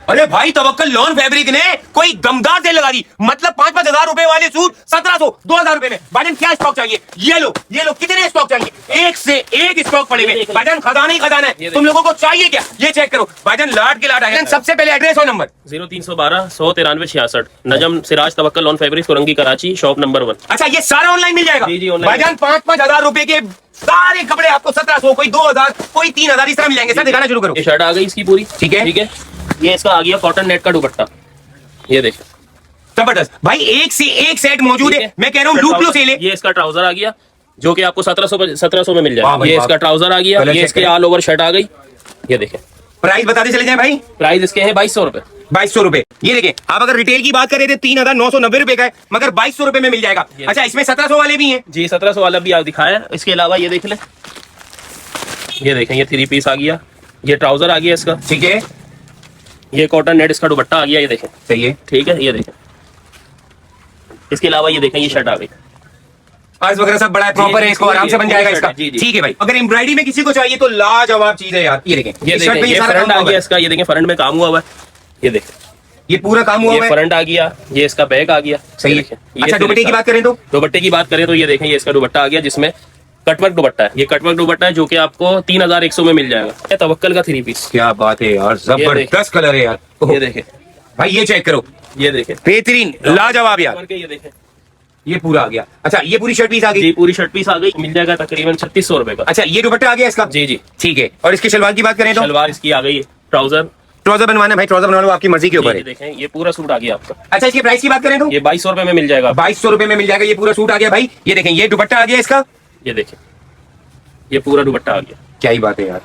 अरे भाई तवक्कल lawn fabric ने कोई दमदार सेल लगा दी, मतलब 5-5 हजार रुपए वाले सूट 1700 2000 रुपए में। भाईजान क्या स्टॉक चाहिए? ये लो कितने स्टॉक चाहिए? एक से एक स्टॉक पड़े हुए भाईजान, खजाना ही खजाना है। तुम लोगों को चाहिए क्या? ये चेक करो भाईजान, लाट के लाट आए। सबसे पहले एड्रेस और number 0312-193-66 Najam Siraj Tawakkal lawn fabric Korangi Karachi shop number 1। अच्छा ये सारा ऑनलाइन मिल जाएगा? जी ऑनलाइन। भाईजान 5-5 हजार रुपए के सारे कपड़े आपको 1700, कोई 2000, कोई 3000 इस तरह मिल जाएंगे। सर दिखाना शुरू करो। ये शर्ट आ गई इसकी पूरी, ठीक है। ये इसका आ गया कॉटन नेट का दुपट्टा, ये देखो जबरदस्त भाई, एक से एक सेट मौजूद है। मैं कह रहा हूँ लूट लो सेल है। ये इसका ट्राउजर आ गया जो कि आपको 1700 में मिल जाएगा। ये वाह। इसका ट्राउजर आ गया, ये इसके ऑल ओवर शर्ट आ गई। ये देखें प्राइस बताते चले जाए भाई। प्राइस इसके है 2200 रुपए। 2200 रुपए। ये देखिए आप अगर रिटेल की बात करें तो 3990 रुपए का है, मगर 2200 रुपए में मिल जाएगा। अच्छा इसमें 1700 वाले भी हैं? जी 1700 वाला भी आप दिखाया। इसके अलावा ये देख लें, ये देखें ये 3 पीस आ गया, ये ट्राउजर आ गया इसका, ठीक है। ये कॉटन नेट इसका दुपट्टा आ गया, ये देखें सही है, ठीक है। ये देखें इसके अलावा ये देखें ये शर्ट आ गई, आज वगैरह सब बड़ा है, प्रॉपर है, इसको आराम से बन जाएगा इसका। ठीक है भाई, अगर एम्ब्रॉयडरी में किसी को चाहिए तो लाजवाब चीज है यार। ये देखें ये शर्ट पे ये फ्रंट आ गया इसका, ये देखें फ्रंट में काम हुआ हुआ है, ये देखें ये पूरा काम हुआ है। फ्रंट आ गया, ये इसका बैक आ गया, सही है। अच्छा दुपट्टे की बात करें तो? दुपट्टे की बात करें तो ये देखें ये इसका दुपट्टा आ गया जिसमें कटवर्क दुपट्टा है। ये कटवर्क दुपट्टा है जो कि आपको 3100 में मिल जाएगा। ये तवक्कल का 3 पीस। क्या बात है यार, जबरदस्त कलर है यार। ये देखें भाई, ये चेक करो, ये देखें बेहतरीन लाजवाब यार। ये देखें ये पूरा आ गया। अच्छा ये पूरी शर्ट पीस आ गई? जी पूरी शर्ट पीस आ गई, मिल जाएगा तकरीबन 3600 रुपए का। अच्छा ये दुपट्टा आ गया इसका? जी जी ठीक है। और इसकी शलवार की बात करें तो? शलवार इसकी आ गई, ट्राउजर बनवाना है भाई, ट्राउजर बनवा लो, आपकी मर्जी के ऊपर है। देखें ये पूरा सूट आ गया आपका। अच्छा इसकी प्राइस की बात करें तो? ये 2200 रुपए में मिल जाएगा। 2200 रुपए में मिल जाएगा, ये पूरा सूट आ गया भाई। ये देखें ये दुपट्टा आ गया इसका, ये देखें ये पूरा दुपट्टा आ गया। क्या ही बात है यार,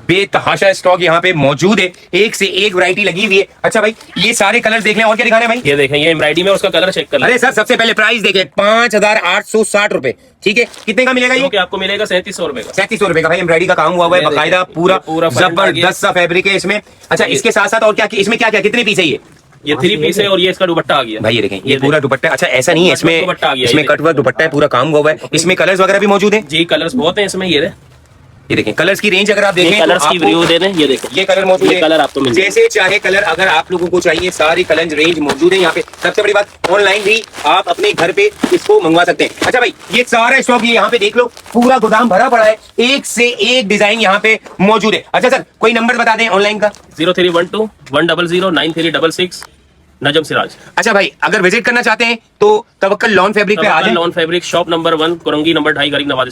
बेतहाशा स्टॉक यहाँ पे मौजूद है, एक से एक वैरायटी लगी हुई है। अच्छा भाई ये सारे कलर्स देख लें, और क्या दिखाने हैं भाई? ये देखें ये एम्ब्रॉयडरी में उसका कलर चेक कर लें। अरे सर सबसे पहले प्राइस देखें, 5860 रुपए, ठीक है। कितने का मिलेगा ये? आपको मिलेगा 3700 रुपए का। 3700 रुपए का भाई, एम्ब्रॉयडरी का काम हुआ हुआ है बकायदा, पूरा जबरदस्त सा फैब्रिक है इसमें। अच्छा इसके साथ साथ और क्या, इसमें क्या क्या कितने पीस है ये 3 पीस है और ये इसका दुपट्टा आ गया भाई। ये देखें ये पूरा दुपट्टा। अच्छा ऐसा नहीं है, इसमें कटवर्क दुपट्टा है, पूरा काम हुआ है। इसमें कलर्स वगैरह भी मौजूद है? जी कलर्स बहुत है इसमें। ये देखें कलर्स की रेंज अगर आप देखें, कलर्स की व्यू दे दें, ये देखो ये कलर मौजूद है, कलर आपको मिल जाएगा। जैसे चाहे कलर अगर आप लोगों को चाहिए, सारी कलर रेंज मौजूद है यहाँ पे। सबसे बड़ी बात ऑनलाइन भी आप अपने घर पे इसको मंगवा सकते हैं। अच्छा भाई ये सारा स्टॉक ये यहाँ पे देख लो, पूरा गोदाम भरा पड़ा है, एक से एक डिजाइन यहाँ पे मौजूद है। अच्छा सर कोई नंबर बता दें ऑनलाइन का? 0312-100-936 नजम सिराज। अच्छा भाई अगर विजिट करना चाहते हैं तो तवक्कल लॉन फैब्रिक पे आ जाए। Lawn fabric shop number 1 Korangi number 2.5 गरीब नवाज।